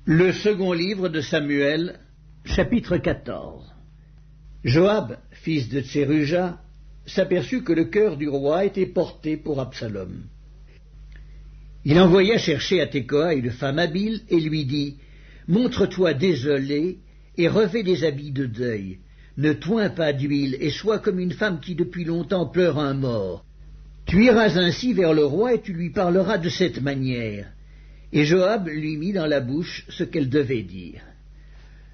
Le second livre de Samuel, chapitre 14. Joab, fils de Tseruja, s'aperçut que le cœur du roi était porté pour Absalom. Il envoya chercher à Tekoa une femme habile et lui dit « Montre-toi désolé et revêt des habits de deuil. Ne toins pas d'huile et sois comme une femme qui depuis longtemps pleure un mort. Tu iras ainsi vers le roi et tu lui parleras de cette manière. » Et Joab lui mit dans la bouche ce qu'elle devait dire.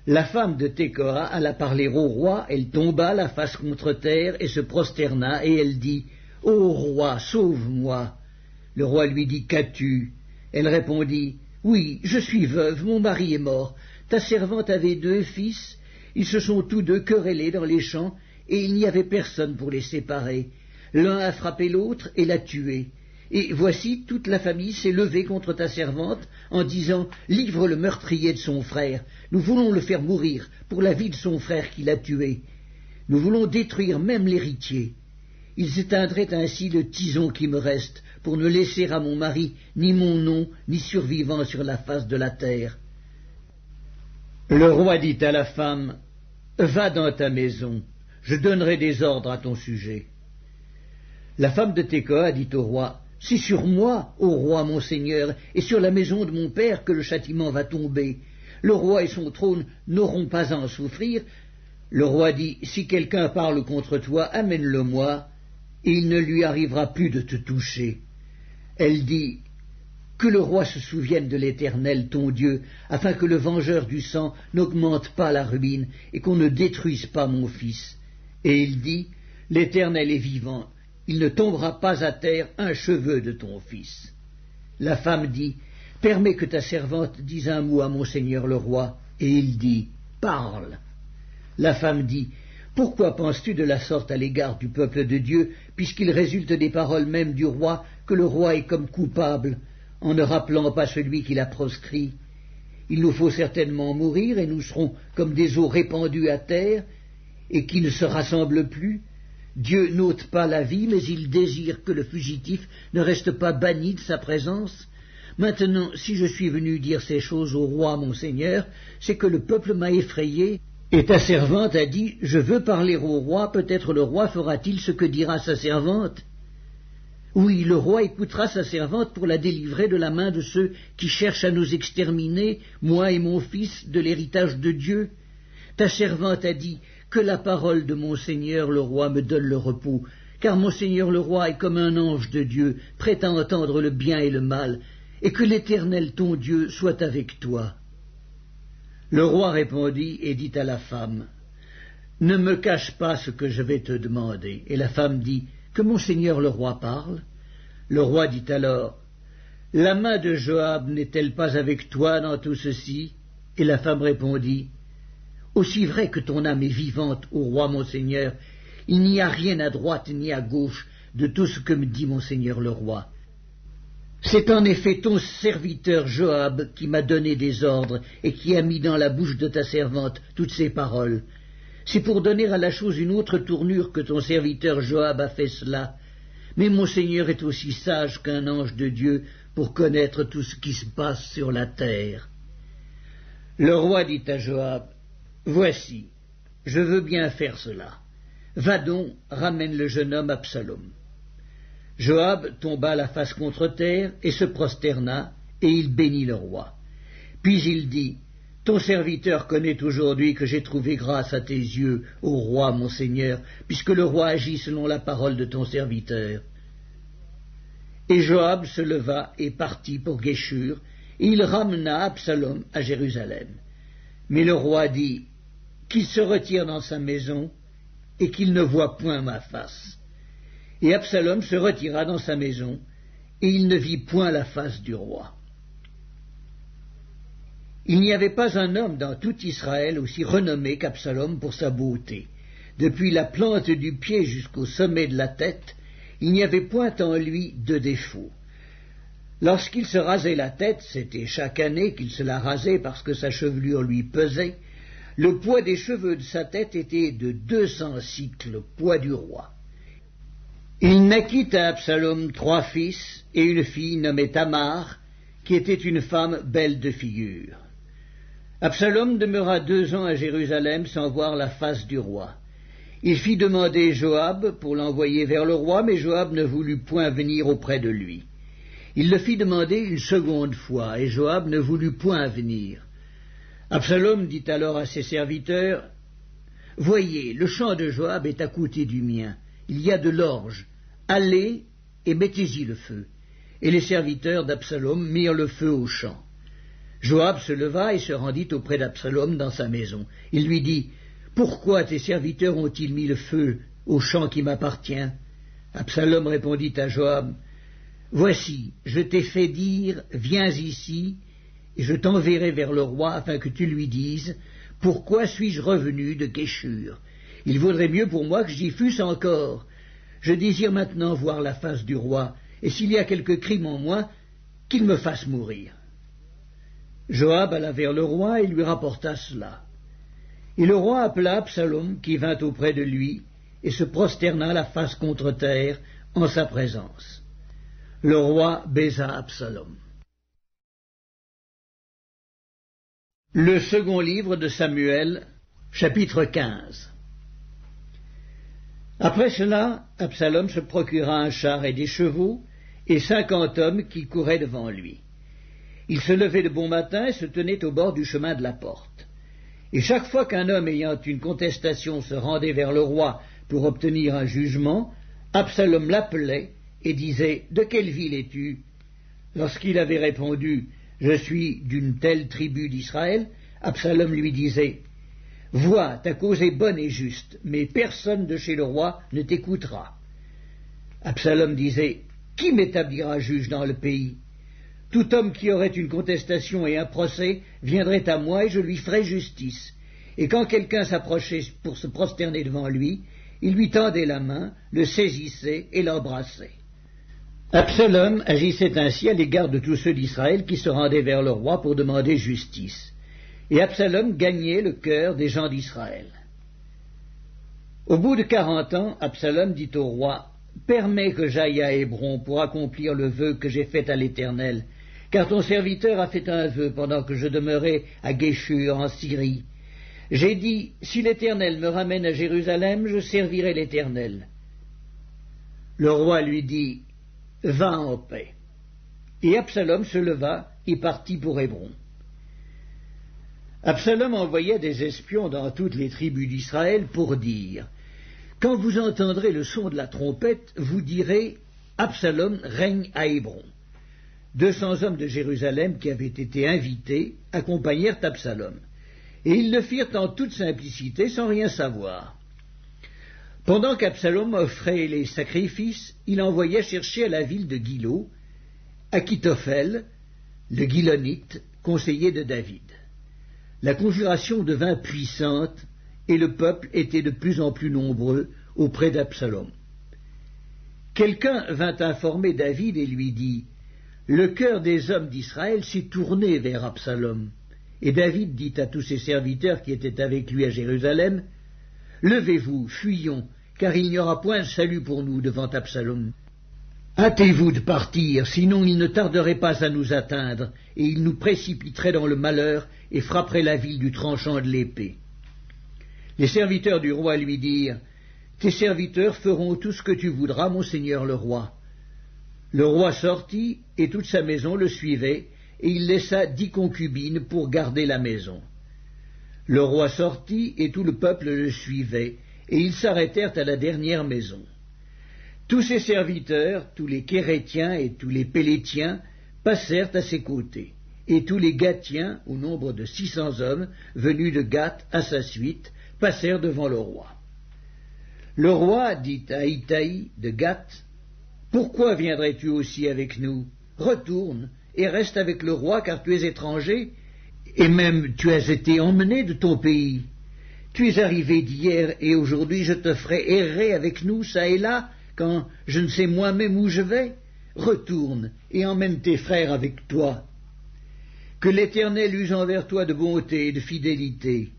La femme de Tekoa alla parler au roi, elle tomba la face contre terre et se prosterna, et elle dit « Ô roi, sauve-moi » Le roi lui dit « Qu'as-tu » Elle répondit « Oui, je suis veuve, mon mari est mort. Ta servante avait 2 fils, ils se sont tous 2 querellés dans les champs, et il n'y avait personne pour les séparer. L'un a frappé l'autre et l'a tué. Et voici, toute la famille s'est levée contre ta servante en disant « Livre le meurtrier de son frère, nous voulons le faire mourir pour la vie de son frère qui l'a tué. Nous voulons détruire même l'héritier. Ils éteindraient ainsi le tison qui me reste, pour ne laisser à mon mari ni mon nom, ni survivant sur la face de la terre. » Le roi dit à la femme « Va dans ta maison, je donnerai des ordres à ton sujet. » La femme de Tekoa dit au roi « C'est sur moi, ô roi mon seigneur, et sur la maison de mon père que le châtiment va tomber. Le roi et son trône n'auront pas à en souffrir. » Le roi dit « Si quelqu'un parle contre toi, amène-le-moi, et il ne lui arrivera plus de te toucher. » Elle dit « Que le roi se souvienne de l'Éternel, ton Dieu, afin que le vengeur du sang n'augmente pas la ruine, et qu'on ne détruise pas mon fils. » Et il dit « L'Éternel est vivant. Il ne tombera pas à terre un cheveu de ton fils. » La femme dit « Permets que ta servante dise un mot à mon seigneur le roi. » Et il dit « Parle. » La femme dit « Pourquoi penses-tu de la sorte à l'égard du peuple de Dieu, puisqu'il résulte des paroles mêmes du roi que le roi est comme coupable, en ne rappelant pas celui qui l'a proscrit? Il nous faut certainement mourir, et nous serons comme des eaux répandues à terre, et qui ne se rassemblent plus. Dieu n'ôte pas la vie, mais il désire que le fugitif ne reste pas banni de sa présence. Maintenant, si je suis venu dire ces choses au roi mon seigneur, c'est que le peuple m'a effrayé, et ta servante a dit « Je veux parler au roi, peut-être le roi fera-t-il ce que dira sa servante. » Oui, le roi écoutera sa servante pour la délivrer de la main de ceux qui cherchent à nous exterminer, moi et mon fils, de l'héritage de Dieu. Ta servante a dit « Que la parole de mon seigneur le roi me donne le repos, car mon seigneur le roi est comme un ange de Dieu, prêt à entendre le bien et le mal, et que l'Éternel ton Dieu soit avec toi. » Le roi répondit et dit à la femme « Ne me cache pas ce que je vais te demander. » Et la femme dit « Que mon seigneur le roi parle. » Le roi dit alors « La main de Joab n'est-elle pas avec toi dans tout ceci ?» Et la femme répondit « Aussi vrai que ton âme est vivante, ô roi mon seigneur, il n'y a rien à droite ni à gauche de tout ce que me dit mon seigneur le roi. C'est en effet ton serviteur Joab qui m'a donné des ordres et qui a mis dans la bouche de ta servante toutes ces paroles. C'est pour donner à la chose une autre tournure que ton serviteur Joab a fait cela. Mais mon seigneur est aussi sage qu'un ange de Dieu pour connaître tout ce qui se passe sur la terre. » Le roi dit à Joab « Voici, je veux bien faire cela. Va donc, ramène le jeune homme Absalom. » Joab tomba la face contre terre et se prosterna, et il bénit le roi. Puis il dit « Ton serviteur connaît aujourd'hui que j'ai trouvé grâce à tes yeux, ô roi mon seigneur, puisque le roi agit selon la parole de ton serviteur. » Et Joab se leva et partit pour Guéshur, et il ramena Absalom à Jérusalem. Mais le roi dit « Qu'il se retire dans sa maison, et qu'il ne voie point ma face. » Et Absalom se retira dans sa maison, et il ne vit point la face du roi. Il n'y avait pas un homme dans tout Israël aussi renommé qu'Absalom pour sa beauté. Depuis la plante du pied jusqu'au sommet de la tête, il n'y avait point en lui de défaut. Lorsqu'il se rasait la tête, c'était chaque année qu'il se la rasait parce que sa chevelure lui pesait, le poids des cheveux de sa tête était de 200 cycles, poids du roi. Il naquit à Absalom 3 fils et une fille nommée Tamar, qui était une femme belle de figure. Absalom demeura 2 ans à Jérusalem sans voir la face du roi. Il fit demander Joab pour l'envoyer vers le roi, mais Joab ne voulut point venir auprès de lui. Il le fit demander une seconde fois, et Joab ne voulut point venir. Absalom dit alors à ses serviteurs, « Voyez, le champ de Joab est à côté du mien, il y a de l'orge, allez et mettez-y le feu. » Et les serviteurs d'Absalom mirent le feu au champ. Joab se leva et se rendit auprès d'Absalom dans sa maison. Il lui dit, « Pourquoi tes serviteurs ont-ils mis le feu au champ qui m'appartient » Absalom répondit à Joab, « Voici, je t'ai fait dire, viens ici, et je t'enverrai vers le roi afin que tu lui dises, pourquoi suis-je revenu de Guéshur? Il vaudrait mieux pour moi que j'y fusse encore. Je désire maintenant voir la face du roi, et s'il y a quelque crime en moi, qu'il me fasse mourir. » Joab alla vers le roi et lui rapporta cela. Et le roi appela Absalom, qui vint auprès de lui, et se prosterna la face contre terre en sa présence. Le roi baisa Absalom. Le second livre de Samuel, chapitre 15. Après cela, Absalom se procura un char et des chevaux, et 50 hommes qui couraient devant lui. Il se levait de bon matin et se tenait au bord du chemin de la porte. Et chaque fois qu'un homme ayant une contestation se rendait vers le roi pour obtenir un jugement, Absalom l'appelait et disait « De quelle ville es-tu » Lorsqu'il avait répondu « Je suis d'une telle tribu d'Israël », Absalom lui disait « Vois, ta cause est bonne et juste, mais personne de chez le roi ne t'écoutera. » Absalom disait « Qui m'établira juge dans le pays ? Tout homme qui aurait une contestation et un procès viendrait à moi et je lui ferais justice. Et quand quelqu'un s'approchait pour se prosterner devant lui, il lui tendait la main, le saisissait et l'embrassait. » Absalom agissait ainsi à l'égard de tous ceux d'Israël qui se rendaient vers le roi pour demander justice. Et Absalom gagnait le cœur des gens d'Israël. Au bout de 40 ans, Absalom dit au roi, « Permets que j'aille à Hébron pour accomplir le vœu que j'ai fait à l'Éternel, car ton serviteur a fait un vœu pendant que je demeurais à Guéshur en Syrie. J'ai dit, si l'Éternel me ramène à Jérusalem, je servirai l'Éternel. » Le roi lui dit, « Va en paix. » Et Absalom se leva et partit pour Hébron. Absalom envoyait des espions dans toutes les tribus d'Israël pour dire, « Quand vous entendrez le son de la trompette, vous direz, Absalom règne à Hébron. » 200 hommes de Jérusalem qui avaient été invités accompagnèrent Absalom, et ils le firent en toute simplicité sans rien savoir. Pendant qu'Absalom offrait les sacrifices, il envoya chercher à la ville de Gilo Achitophel, le Gilonite, conseiller de David. La conjuration devint puissante, et le peuple était de plus en plus nombreux auprès d'Absalom. Quelqu'un vint informer David et lui dit, « Le cœur des hommes d'Israël s'est tourné vers Absalom. » Et David dit à tous ses serviteurs qui étaient avec lui à Jérusalem, « Levez-vous, fuyons, car il n'y aura point de salut pour nous devant Absalom. Hâtez-vous de partir, sinon il ne tarderait pas à nous atteindre, et il nous précipiterait dans le malheur et frapperait la ville du tranchant de l'épée. » Les serviteurs du roi lui dirent, « Tes serviteurs feront tout ce que tu voudras, mon seigneur le roi. » Le roi sortit, et toute sa maison le suivait, et il laissa 10 concubines pour garder la maison. Le roi sortit, et tout le peuple le suivait, et ils s'arrêtèrent à la dernière maison. Tous ses serviteurs, tous les Kérétiens et tous les Pélétiens, passèrent à ses côtés, et tous les Gatiens, au nombre de 600 hommes, venus de Gath à sa suite, passèrent devant le roi. Le roi dit à Itaï de Gath, « Pourquoi viendrais-tu aussi avec nous? Retourne et reste avec le roi, car tu es étranger, et même tu as été emmené de ton pays. Tu es arrivé d'hier, et aujourd'hui je te ferai errer avec nous, çà et là, quand je ne sais moi-même où je vais. Retourne et emmène tes frères avec toi. Que l'Éternel use envers toi de bonté et de fidélité. »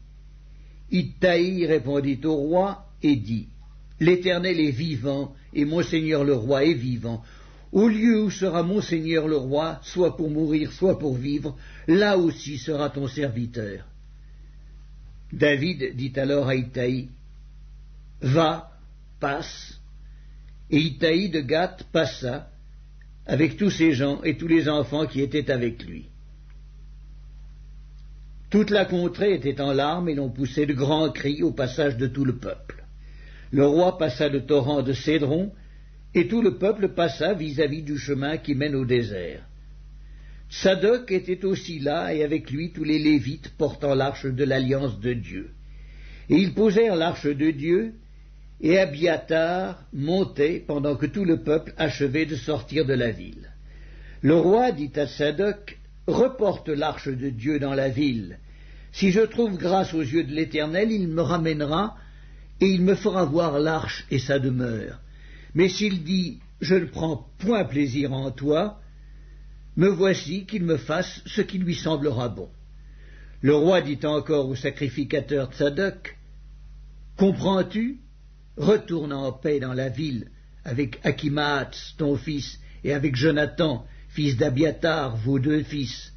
Itaï répondit au roi et dit, « L'Éternel est vivant, et mon seigneur le roi est vivant, Au lieu où sera mon Seigneur le roi, soit pour mourir, soit pour vivre, là aussi sera ton serviteur. » David dit alors à Ittaï, « Va, passe. » Et Ittaï de Gath passa, avec tous ses gens et tous les enfants qui étaient avec lui. Toute la contrée était en larmes et l'on poussait de grands cris au passage de tout le peuple. Le roi passa le torrent de Cédron, et tout le peuple passa vis-à-vis du chemin qui mène au désert. Tsadok était aussi là, et avec lui tous les Lévites portant l'arche de l'alliance de Dieu. Et ils posèrent l'arche de Dieu, et Abiatar montait pendant que tout le peuple achevait de sortir de la ville. Le roi dit à Tsadok, « Reporte l'arche de Dieu dans la ville. Si je trouve grâce aux yeux de l'Éternel, il me ramènera, et il me fera voir l'arche et sa demeure. Mais s'il dit, je ne prends point plaisir en toi, me voici qu'il me fasse ce qui lui semblera bon. » Le roi dit encore au sacrificateur Tsadok, « Comprends-tu? Retourne en paix dans la ville avec Achimaats, ton fils, et avec Jonathan, fils d'Abiatar, vos deux fils.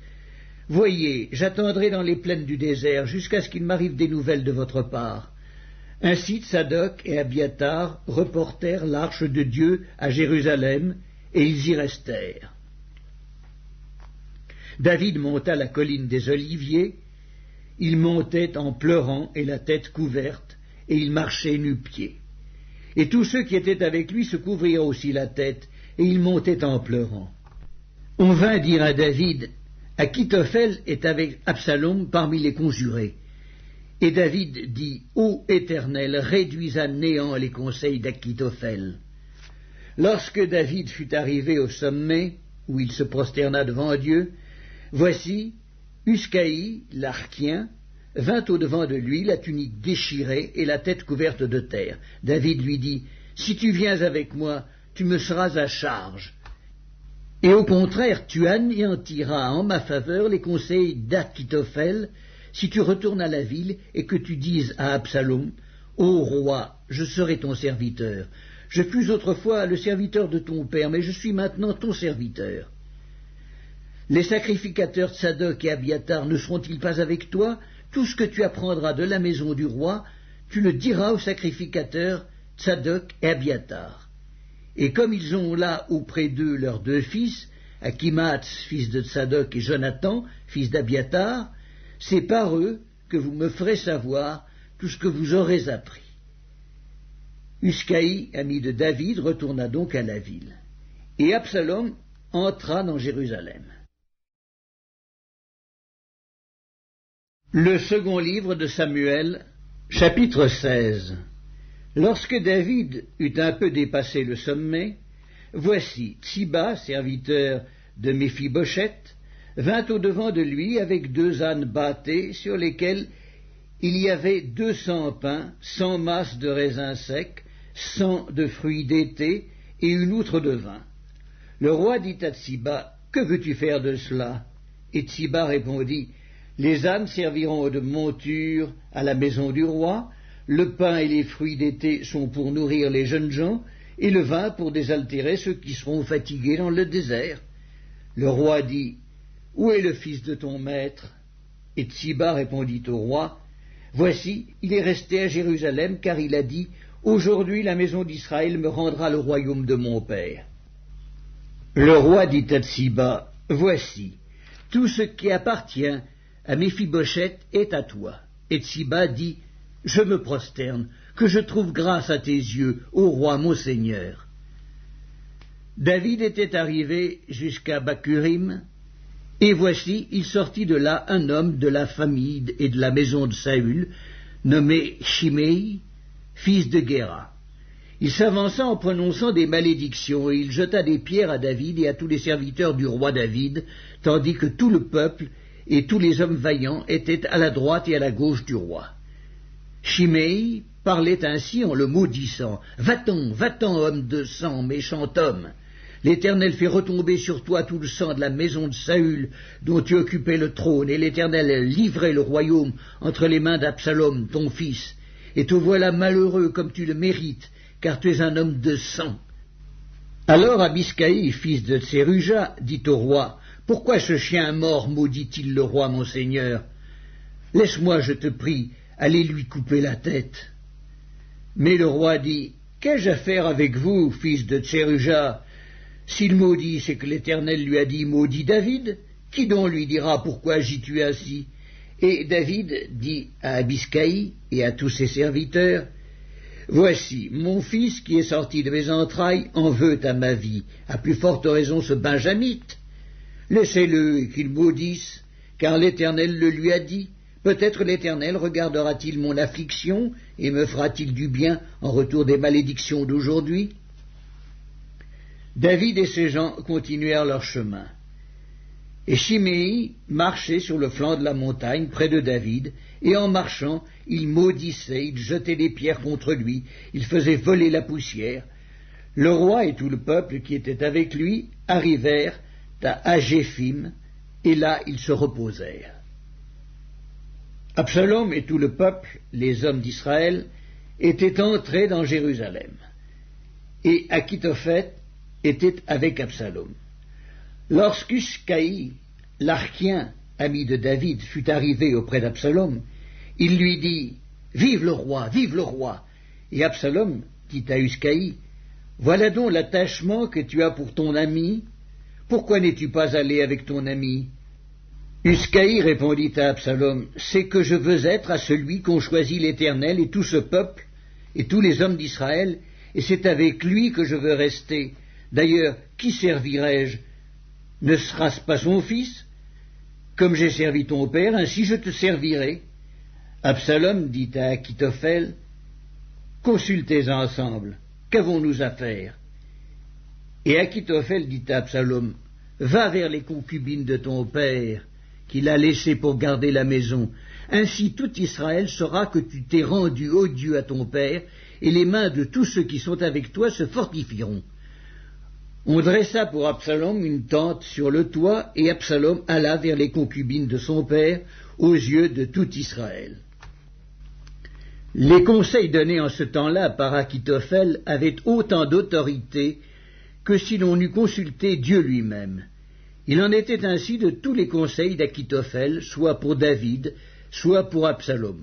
Voyez, j'attendrai dans les plaines du désert jusqu'à ce qu'il m'arrive des nouvelles de votre part. » Ainsi Tsadok et Abiatar reportèrent l'arche de Dieu à Jérusalem, et ils y restèrent. David monta la colline des Oliviers. Il montait en pleurant et la tête couverte, et il marchait nu-pieds. Et tous ceux qui étaient avec lui se couvrirent aussi la tête, et ils montaient en pleurant. On vint dire à David, « Achitophel est avec Absalom parmi les conjurés. » Et David dit, « Ô Éternel, réduis à néant les conseils d'Achitophel. » Lorsque David fut arrivé au sommet, où il se prosterna devant Dieu, voici, Uscaï, l'Archien, vint au-devant de lui, la tunique déchirée et la tête couverte de terre. David lui dit, « Si tu viens avec moi, tu me seras à charge. Et au contraire, tu anéantiras en ma faveur les conseils d'Achitophel, si tu retournes à la ville et que tu dises à Absalom, « Ô roi, je serai ton serviteur. Je fus autrefois le serviteur de ton père, mais je suis maintenant ton serviteur. » Les sacrificateurs Tsadok et Abiatar ne seront-ils pas avec toi? Tout ce que tu apprendras de la maison du roi, tu le diras aux sacrificateurs Tsadok et Abiatar. Et comme ils ont là auprès d'eux leurs deux fils, Achimaats, fils de Tsadok, et Jonathan, fils d'Abiatar, c'est par eux que vous me ferez savoir tout ce que vous aurez appris. Uscaï, ami de David, retourna donc à la ville, et Absalom entra dans Jérusalem. Le second livre de Samuel, chapitre 16. Lorsque David eut un peu dépassé le sommet, voici Tsiba, serviteur de Méphibosheth, vint au-devant de lui avec 2 ânes bâtés sur lesquels il y avait 200 pains, 100 masses de raisins secs, 100 de fruits d'été et une outre de vin. Le roi dit à Tsiba, « Que veux-tu faire de cela ?» Et Tsiba répondit, « Les ânes serviront de monture à la maison du roi, le pain et les fruits d'été sont pour nourrir les jeunes gens, et le vin pour désaltérer ceux qui seront fatigués dans le désert. » Le roi dit, « Où est le fils de ton maître ?» Et Tsiba répondit au roi, « Voici, il est resté à Jérusalem, car il a dit, « Aujourd'hui la maison d'Israël me rendra le royaume de mon père. » Le roi dit à Tsiba, « Voici, tout ce qui appartient à Méphibosheth est à toi. » Et Tsiba dit, « Je me prosterne, que je trouve grâce à tes yeux, ô roi mon seigneur. » David était arrivé jusqu'à Bacurim, et voici, il sortit de là un homme de la famille et de la maison de Saül, nommé Shimei, fils de Guéra. Il s'avança en prononçant des malédictions, et il jeta des pierres à David et à tous les serviteurs du roi David, tandis que tout le peuple et tous les hommes vaillants étaient à la droite et à la gauche du roi. Shimei parlait ainsi en le maudissant. « Va-t'en, va-t'en, homme de sang, méchant homme. L'Éternel fait retomber sur toi tout le sang de la maison de Saül, dont tu occupais le trône, et l'Éternel a livré le royaume entre les mains d'Absalom, ton fils. Et te voilà malheureux comme tu le mérites, car tu es un homme de sang. » Alors Abiscaï, fils de Tséruja, dit au roi, « Pourquoi ce chien mort maudit-il le roi, mon seigneur? Laisse-moi, je te prie, aller lui couper la tête. » Mais le roi dit, « Qu'ai-je à faire avec vous, fils de Tséruja? S'il maudit, c'est que l'Éternel lui a dit, maudit David. Qui donc lui dira, pourquoi agis-tu ainsi? » Et David dit à Abiscaï et à tous ses serviteurs, « Voici, mon fils qui est sorti de mes entrailles en veut à ma vie, à plus forte raison ce Benjamite. Laissez-le et qu'il maudisse, car l'Éternel le lui a dit. Peut-être l'Éternel regardera-t-il mon affliction et me fera-t-il du bien en retour des malédictions d'aujourd'hui? » David et ses gens continuèrent leur chemin. Et Chiméi marchait sur le flanc de la montagne près de David, et en marchant, il maudissait, il jetait des pierres contre lui, il faisait voler la poussière. Le roi et tout le peuple qui était avec lui arrivèrent à Agéphim, et là ils se reposèrent. Absalom et tout le peuple, les hommes d'Israël, étaient entrés dans Jérusalem, et Achitophel était avec Absalom. Lorsqu'Uscaï, l'Archien, ami de David, fut arrivé auprès d'Absalom, il lui dit « Vive le roi, vive le roi !» Et Absalom dit à Uscaï « Voilà donc l'attachement que tu as pour ton ami. Pourquoi n'es-tu pas allé avec ton ami ?» Uscaï répondit à Absalom « C'est que je veux être à celui qu'ont choisi l'Éternel et tout ce peuple et tous les hommes d'Israël, et c'est avec lui que je veux rester. D'ailleurs, qui servirai-je? Ne sera-ce pas son fils? Comme j'ai servi ton père, ainsi je te servirai. » Absalom dit à Achitophel, « Consultez ensemble, qu'avons-nous à faire ?» Et Achitophel dit à Absalom, « Va vers les concubines de ton père, qu'il a laissées pour garder la maison. Ainsi tout Israël saura que tu t'es rendu odieux à ton père, et les mains de tous ceux qui sont avec toi se fortifieront. » On dressa pour Absalom une tente sur le toit, et Absalom alla vers les concubines de son père, aux yeux de tout Israël. Les conseils donnés en ce temps-là par Achitophel avaient autant d'autorité que si l'on eût consulté Dieu lui-même. Il en était ainsi de tous les conseils d'Achitophel, soit pour David, soit pour Absalom.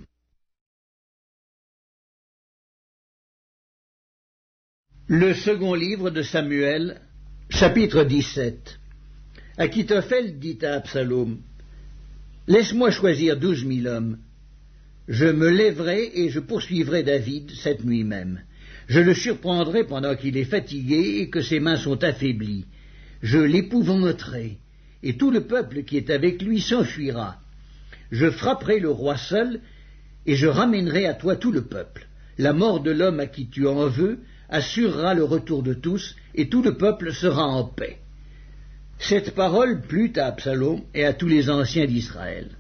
Le second livre de Samuel, chapitre 17. Achitophel dit à Absalom, « Laisse-moi choisir 12 000 hommes. Je me lèverai et je poursuivrai David cette nuit même. Je le surprendrai pendant qu'il est fatigué et que ses mains sont affaiblies. Je l'épouvanterai, et tout le peuple qui est avec lui s'enfuira. Je frapperai le roi seul, et je ramènerai à toi tout le peuple. La mort de l'homme à qui tu en veux assurera le retour de tous, et tout le peuple sera en paix. » Cette parole plut à Absalom et à tous les anciens d'Israël.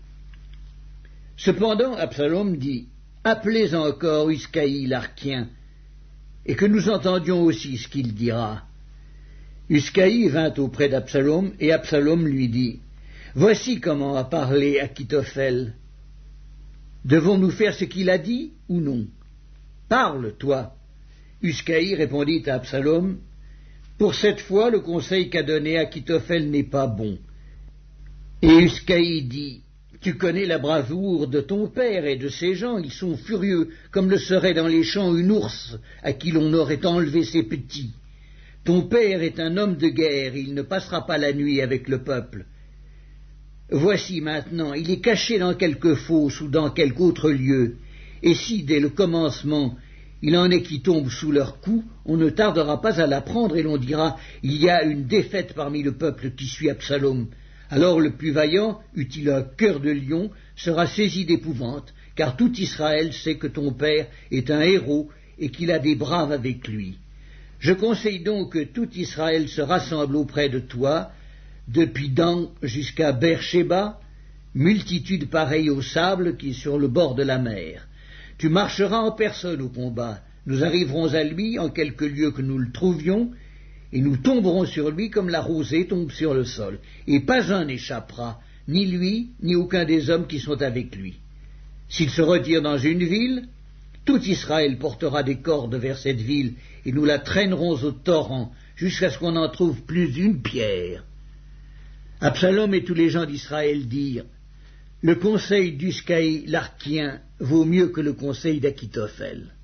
Cependant Absalom dit, « Appelez encore Uscaï l'Archien, et que nous entendions aussi ce qu'il dira. » Uscaï vint auprès d'Absalom, et Absalom lui dit, « Voici comment a parlé Achitophel. Devons-nous faire ce qu'il a dit ou non? Parle, toi. » Uscaï répondit à Absalom, « Pour cette fois, le conseil qu'a donné Achitophel n'est pas bon. » Et Uscaï dit, « Tu connais la bravoure de ton père et de ses gens, ils sont furieux, comme le serait dans les champs une ours à qui l'on aurait enlevé ses petits. Ton père est un homme de guerre, il ne passera pas la nuit avec le peuple. Voici maintenant, il est caché dans quelque fosse ou dans quelque autre lieu, et si, dès le commencement, il en est qui tombent sous leur coup, on ne tardera pas à l'apprendre et l'on dira, il y a une défaite parmi le peuple qui suit Absalom. Alors le plus vaillant, eût-il un cœur de lion, sera saisi d'épouvante, car tout Israël sait que ton père est un héros et qu'il a des braves avec lui. Je conseille donc que tout Israël se rassemble auprès de toi, depuis Dan jusqu'à Beersheba, multitude pareille au sable qui est sur le bord de la mer. Tu marcheras en personne au combat, nous arriverons à lui en quelque lieu que nous le trouvions, et nous tomberons sur lui comme la rosée tombe sur le sol, et pas un n'échappera, ni lui, ni aucun des hommes qui sont avec lui. S'il se retire dans une ville, tout Israël portera des cordes vers cette ville, et nous la traînerons au torrent jusqu'à ce qu'on en trouve plus d'une pierre. Absalom et tous les gens d'Israël dirent: le conseil d'Uscaï l'Archien vaut mieux que le conseil d'Akitophel.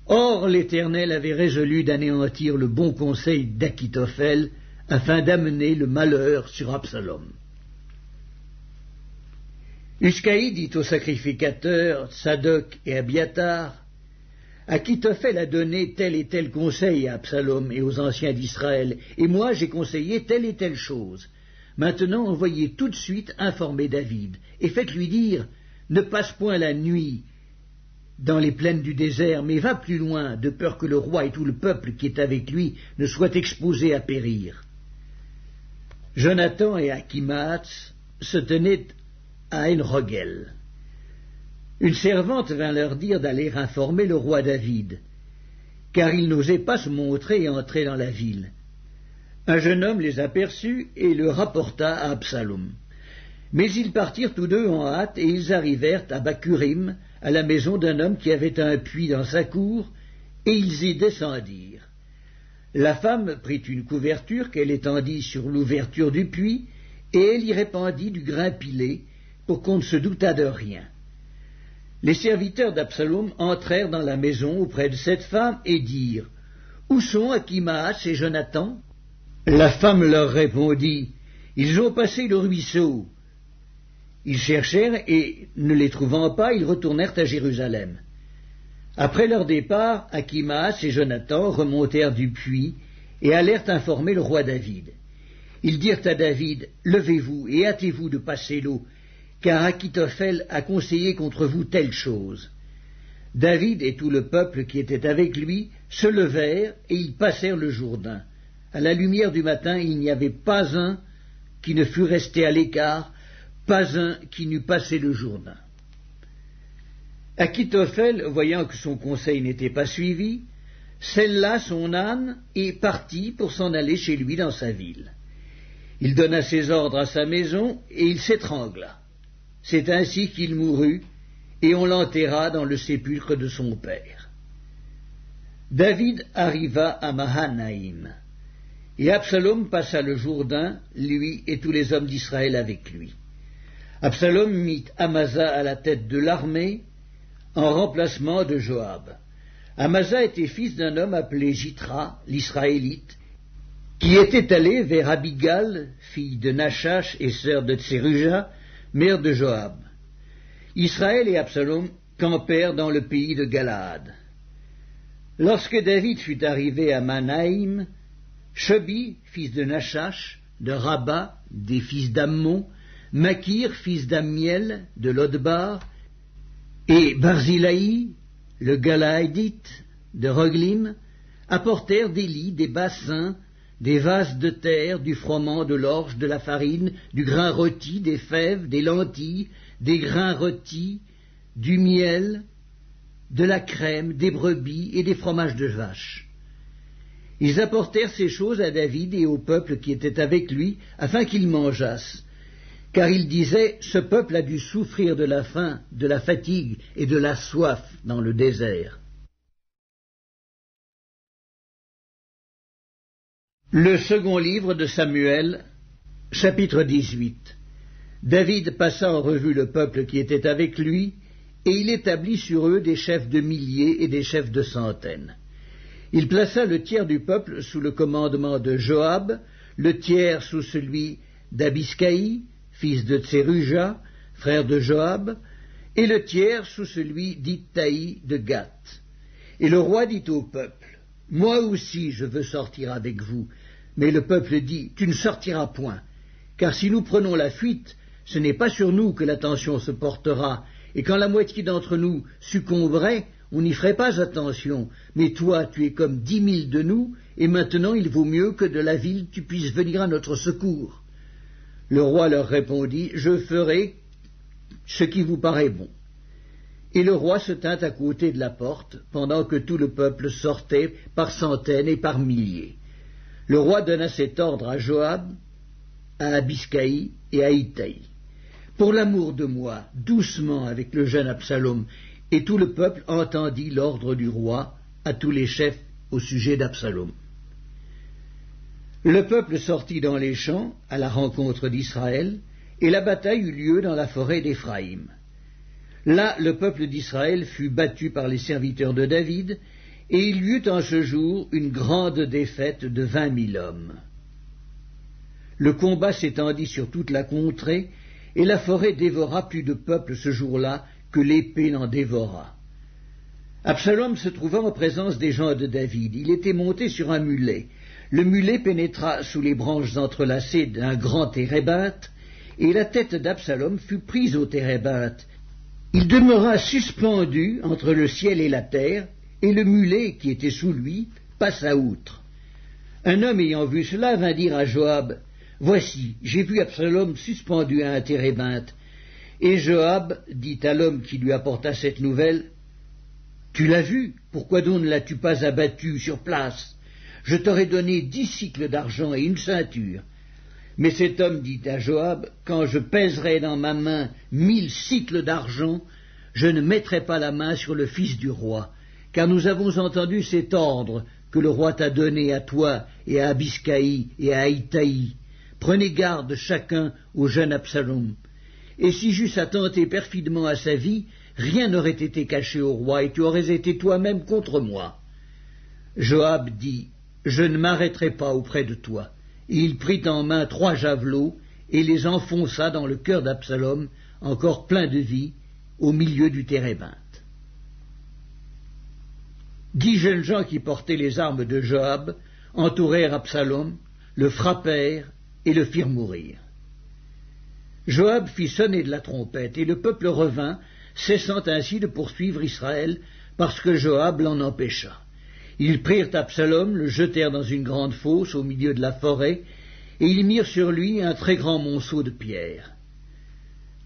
Or l'Éternel avait résolu d'anéantir le bon conseil d'Akitophel afin d'amener le malheur sur Absalom. Uscaï dit aux sacrificateurs Tsadok et Abiathar: Akitophel a donné tel et tel conseil à Absalom et aux anciens d'Israël, et moi j'ai conseillé telle et telle chose. Maintenant envoyez tout de suite informer David, et faites-lui dire: ne passe point la nuit dans les plaines du désert, mais va plus loin, de peur que le roi et tout le peuple qui est avec lui ne soient exposés à périr. Jonathan et Achimaatz se tenaient à En-Rogel. Une servante vint leur dire d'aller informer le roi David, car il n'osait pas se montrer et entrer dans la ville. Un jeune homme les aperçut et le rapporta à Absalom. Mais ils partirent tous deux en hâte, et ils arrivèrent à Bakurim, à la maison d'un homme qui avait un puits dans sa cour, et ils y descendirent. La femme prit une couverture qu'elle étendit sur l'ouverture du puits, et elle y répandit du grain pilé, pour qu'on ne se doutât de rien. Les serviteurs d'Absalom entrèrent dans la maison auprès de cette femme et dirent: où sont Achimaatz et Jonathan? La femme leur répondit: ils ont passé le ruisseau. Ils cherchèrent et, ne les trouvant pas, ils retournèrent à Jérusalem. Après leur départ, Achimaatz et Jonathan remontèrent du puits et allèrent informer le roi David. Ils dirent à David: levez-vous et hâtez-vous de passer l'eau, car Akitophel a conseillé contre vous telle chose. David et tout le peuple qui était avec lui se levèrent et ils passèrent le Jourdain. À la lumière du matin, il n'y avait pas un qui ne fût resté à l'écart, pas un qui n'eût passé le Jourdain. Akitophel, voyant que son conseil n'était pas suivi, sella son âne et partit pour s'en aller chez lui dans sa ville. Il donna ses ordres à sa maison et il s'étrangla. C'est ainsi qu'il mourut, et on l'enterra dans le sépulcre de son père. David arriva à Mahanaïm, et Absalom passa le Jourdain, lui et tous les hommes d'Israël avec lui. Absalom mit Amasa à la tête de l'armée, en remplacement de Joab. Amasa était fils d'un homme appelé Jitra, l'Israélite, qui était allé vers Abigal, fille de Nachash et sœur de Tseruja, mère de Joab. Israël et Absalom campèrent dans le pays de Galaad. Lorsque David fut arrivé à Manaïm, Shobi, fils de Nachash, de Rabba, des fils d'Ammon, Makir, fils d'Ammiel, de Lodbar, et Barzilai, le Galaadite, de Roglim, apportèrent des lits, des bassins, des vases de terre, du froment, de l'orge, de la farine, du grain rôti, des fèves, des lentilles, des grains rôtis, du miel, de la crème, des brebis et des fromages de vache. Ils apportèrent ces choses à David et au peuple qui était avec lui, afin qu'ils mangeassent, car ils disaient: ce peuple a dû souffrir de la faim, de la fatigue et de la soif dans le désert. Le second livre de Samuel, chapitre 18. David passa en revue le peuple qui était avec lui, et il établit sur eux des chefs de milliers et des chefs de centaines. Il plaça le tiers du peuple sous le commandement de Joab, le tiers sous celui d'Abiscaï, fils de Tseruja, frère de Joab, et le tiers sous celui d'Ittaï de Gath. Et le roi dit au peuple: moi aussi je veux sortir avec vous. Mais le peuple dit: tu ne sortiras point, car si nous prenons la fuite, ce n'est pas sur nous que l'attention se portera, et quand la moitié d'entre nous succomberait, on n'y ferait pas attention. Mais toi, tu es comme 10 000 de nous, et maintenant il vaut mieux que de la ville tu puisses venir à notre secours. Le roi leur répondit: je ferai ce qui vous paraît bon. Et le roi se tint à côté de la porte, pendant que tout le peuple sortait par centaines et par milliers. Le roi donna cet ordre à Joab, à Abiscaï et à Ittaï: pour l'amour de moi, doucement avec le jeune Absalom. Et tout le peuple entendit l'ordre du roi à tous les chefs au sujet d'Absalom. Le peuple sortit dans les champs à la rencontre d'Israël, et la bataille eut lieu dans la forêt d'Éphraïm. Là, le peuple d'Israël fut battu par les serviteurs de David, et il y eut en ce jour une grande défaite de 20 000 hommes. Le combat s'étendit sur toute la contrée, et la forêt dévora plus de peuple ce jour-là que l'épée n'en dévora. Absalom se trouva en présence des gens de David. Il était monté sur un mulet. Le mulet pénétra sous les branches entrelacées d'un grand térébinthe, et la tête d'Absalom fut prise au térébinthe. Il demeura suspendu entre le ciel et la terre, et le mulet, qui était sous lui, passa outre. Un homme ayant vu cela vint dire à Joab, « Voici, j'ai vu Absalom suspendu à un térébinthe. » Et Joab dit à l'homme qui lui apporta cette nouvelle, « Tu l'as vu, pourquoi donc ne l'as-tu pas abattu sur place? Je t'aurais donné 10 cycles d'argent et une ceinture. » Mais cet homme dit à Joab, « Quand je pèserai dans ma main 1000 cycles d'argent, je ne mettrai pas la main sur le fils du roi, car nous avons entendu cet ordre que le roi t'a donné à toi et à Abiscaï et à Itaï. Prenez garde chacun au jeune Absalom. Et si j'eusse attenté perfidement à sa vie, rien n'aurait été caché au roi, et tu aurais été toi-même contre moi. » Joab dit, « Je ne m'arrêterai pas auprès de toi. » Et il prit en main 3 javelots, et les enfonça dans le cœur d'Absalom, encore plein de vie, au milieu du térébinthe. 10 jeunes gens qui portaient les armes de Joab entourèrent Absalom, le frappèrent et le firent mourir. Joab fit sonner de la trompette, et le peuple revint, cessant ainsi de poursuivre Israël, parce que Joab l'en empêcha. Ils prirent Absalom, le jetèrent dans une grande fosse au milieu de la forêt, et ils mirent sur lui un très grand monceau de pierres.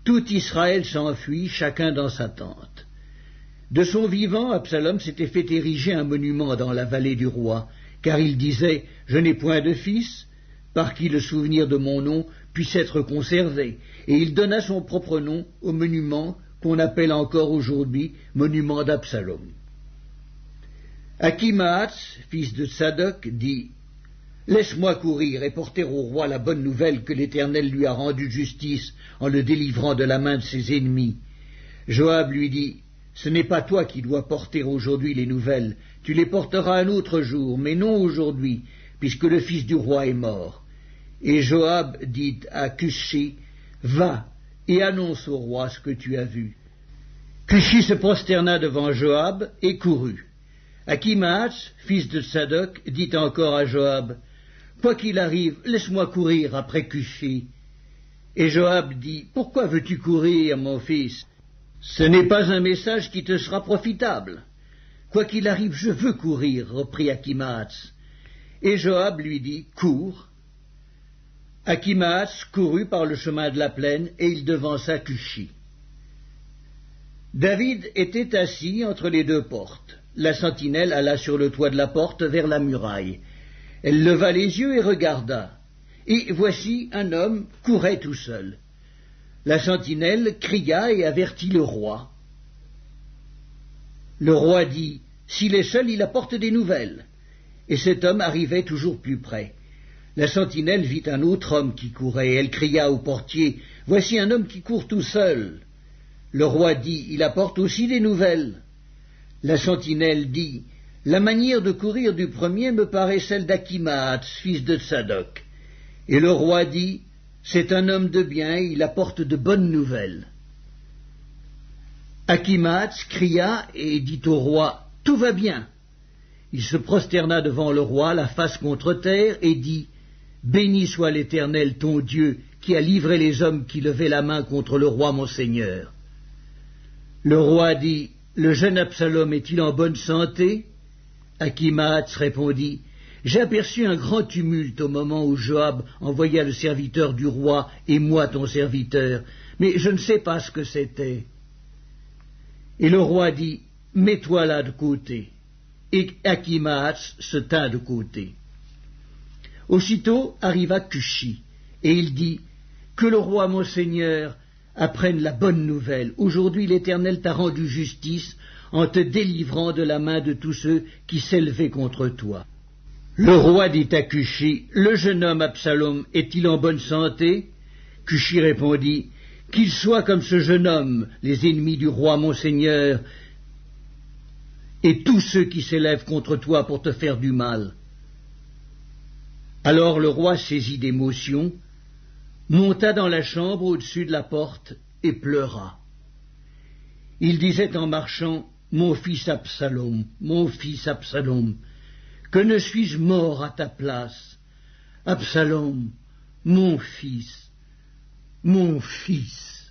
Tout Israël s'enfuit, chacun dans sa tente. De son vivant, Absalom s'était fait ériger un monument dans la vallée du roi, car il disait « Je n'ai point de fils, par qui le souvenir de mon nom puisse être conservé », et il donna son propre nom au monument qu'on appelle encore aujourd'hui monument d'Absalom. Achimaas, fils de Tsadok, dit « Laisse-moi courir et porter au roi la bonne nouvelle que l'Éternel lui a rendu justice en le délivrant de la main de ses ennemis. » Joab lui dit « Ce n'est pas toi qui dois porter aujourd'hui les nouvelles, tu les porteras un autre jour, mais non aujourd'hui, puisque le fils du roi est mort. » Et Joab dit à Cushi, « Va et annonce au roi ce que tu as vu. » Cushi se prosterna devant Joab et courut. Achimaas, fils de Tsadok, dit encore à Joab, « Quoi qu'il arrive, laisse-moi courir après Cushi. » Et Joab dit, « Pourquoi veux-tu courir, mon fils? Ce n'est pas un message qui te sera profitable. »« Quoi qu'il arrive, je veux courir, reprit Achimaas. Et Joab lui dit, « Cours. » Achimaas courut par le chemin de la plaine, et il devança Cushi. David était assis entre les 2 portes. La sentinelle alla sur le toit de la porte vers la muraille. Elle leva les yeux et regarda. Et voici un homme courait tout seul. La sentinelle cria et avertit le roi. Le roi dit, « S'il est seul, il apporte des nouvelles. » Et cet homme arrivait toujours plus près. La sentinelle vit un autre homme qui courait. Elle cria au portier, « Voici un homme qui court tout seul. » Le roi dit, « Il apporte aussi des nouvelles. » La sentinelle dit, « La manière de courir du premier me paraît celle d'Achimaas, fils de Tsadok. » Et le roi dit, « C'est un homme de bien, il apporte de bonnes nouvelles. » Achimaas cria et dit au roi, « Tout va bien. » Il se prosterna devant le roi, la face contre terre, et dit, « Béni soit l'Éternel ton Dieu, qui a livré les hommes qui levaient la main contre le roi mon seigneur. » Le roi dit, « Le jeune Absalom est-il en bonne santé ?» Achimaas répondit, « J'ai aperçu un grand tumulte au moment où Joab envoya le serviteur du roi et moi ton serviteur, mais je ne sais pas ce que c'était. » Et le roi dit, « Mets-toi là de côté. » Et Achimaas se tint de côté. Aussitôt arriva Cushi, et il dit, « Que le roi mon seigneur apprenne la bonne nouvelle. Aujourd'hui l'Éternel t'a rendu justice en te délivrant de la main de tous ceux qui s'élevaient contre toi. » Le roi dit à Cushi, « Le jeune homme Absalom est-il en bonne santé ?» Cushi répondit, « Qu'il soit comme ce jeune homme, les ennemis du roi mon seigneur, et tous ceux qui s'élèvent contre toi pour te faire du mal. » Alors le roi, saisi d'émotion, monta dans la chambre au-dessus de la porte et pleura. Il disait en marchant, « Mon fils Absalom, que ne suis-je mort à ta place? Absalom, mon fils, mon fils. »